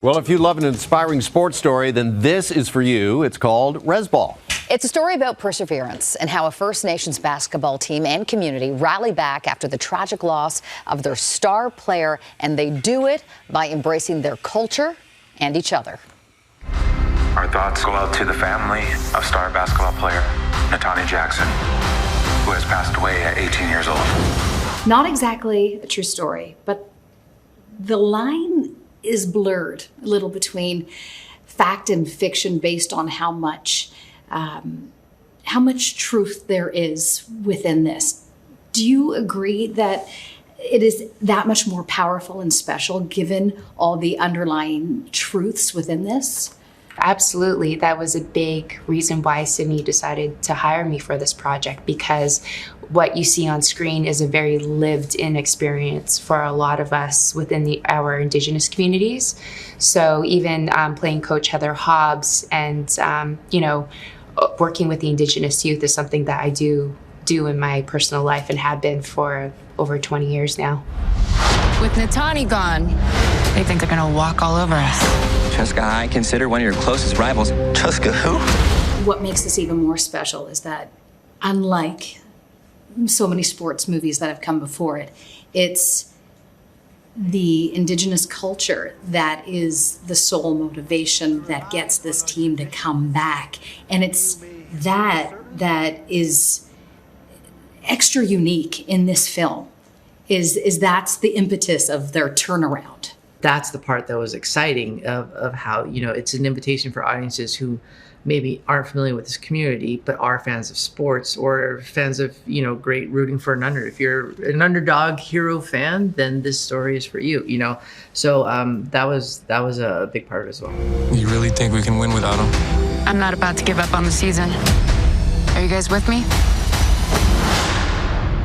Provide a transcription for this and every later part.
Well, if you love an inspiring sports story, then this is for you. It's called Rez Ball. It's a story about perseverance and how a First Nations basketball team and community rally back after the tragic loss of their star player, and they do it by embracing their culture and each other. Our thoughts go out to the family of star basketball player Natani Jackson, who has passed away at 18 years old. Not exactly a true story, but the line is blurred a little between fact and fiction based on how much truth there is within this. Do you agree that it is that much more powerful and special given all the underlying truths within this? Absolutely. That was a big reason why Sydney decided to hire me for this project, because what you see on screen is a very lived-in experience for a lot of us within our Indigenous communities. So even playing Coach Heather Hobbs and, working with the Indigenous youth is something that I do in my personal life and have been for over 20 years now. With Natani gone, they think they're gonna walk all over us. Jessica, I consider one of your closest rivals. Jessica who? What makes this even more special is that, unlike so many sports movies that have come before it, it's the Indigenous culture that is the sole motivation that gets this team to come back. And it's that is extra unique in this film, is that's the impetus of their turnaround. That's the part that was exciting of how, it's an invitation for audiences who maybe aren't familiar with this community, but are fans of sports or fans of, great rooting for an under. If you're an underdog hero fan, then this story is for you, So that was a big part of it as well. You really think we can win without him? I'm not about to give up on the season. Are you guys with me?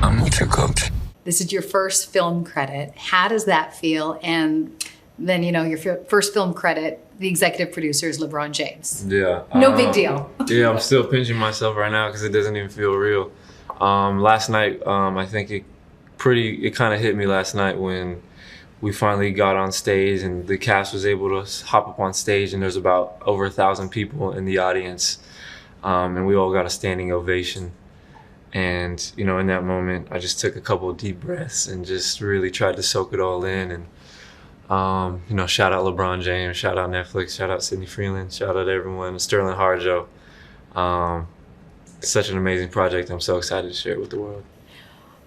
I'm with you, Coach. This is your first film credit. How does that feel? And then, your first film credit, the executive producer is Lebron James. Yeah. No big deal. Yeah, I'm still pinching myself right now because it doesn't even feel real. Last night, I think it kind of hit me last night when we finally got on stage and the cast was able to hop up on stage, and there's about over 1,000 people in the audience, and we all got a standing ovation. And, in that moment, I just took a couple of deep breaths and just really tried to soak it all in. And, shout out Lebron James, shout out Netflix, shout out Sydney Freeland, shout out everyone, Sterling Harjo. Such an amazing project. I'm so excited to share it with the world.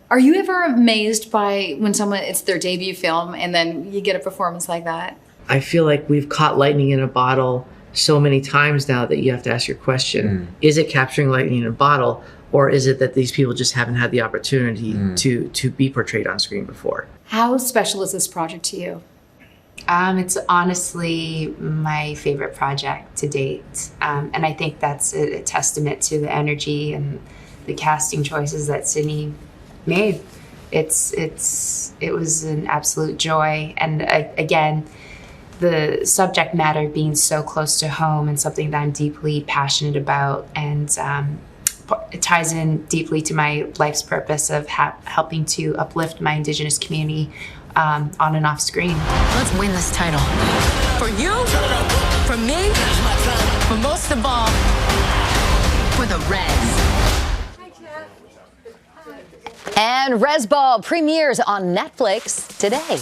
Are you ever amazed by when it's their debut film and then you get a performance like that? I feel like we've caught lightning in a bottle so many times now that you have to ask your question, is it capturing lightning in a bottle? Or is it that these people just haven't had the opportunity to be portrayed on screen before? How special is this project to you? It's honestly my favorite project to date. And I think that's a testament to the energy and the casting choices that Sydney made. It was an absolute joy. And again, the subject matter being so close to home and something that I'm deeply passionate about, and it ties in deeply to my life's purpose of helping to uplift my Indigenous community on and off screen. Let's win this title. For you, for me, but most of all, for the Reds. And Rez Ball premieres on Netflix today.